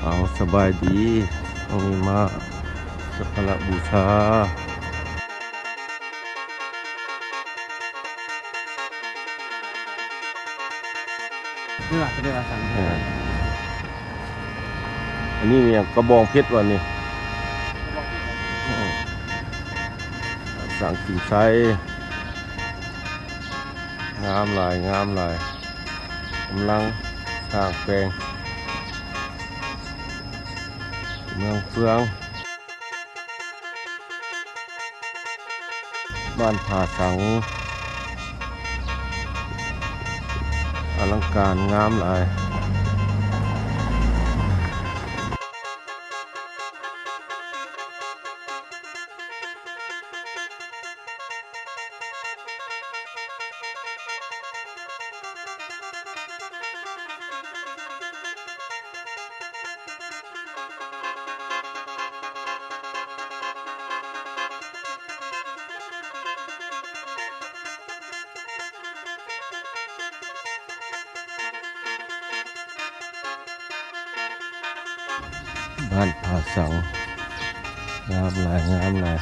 เอาสบายดีต้องมีมาสักการะบูชานี่หลักก็ได้มาสั่ง อันนี้เนี่ยกระบองเพชรวันนี้สั่งกิ่งไทรงามหลายงามหลายกำลังสร้างแปลงเมืองเฟืองบ้านผาสังอลังการงามหลายบ้านผาสังงามหลายงามหลาย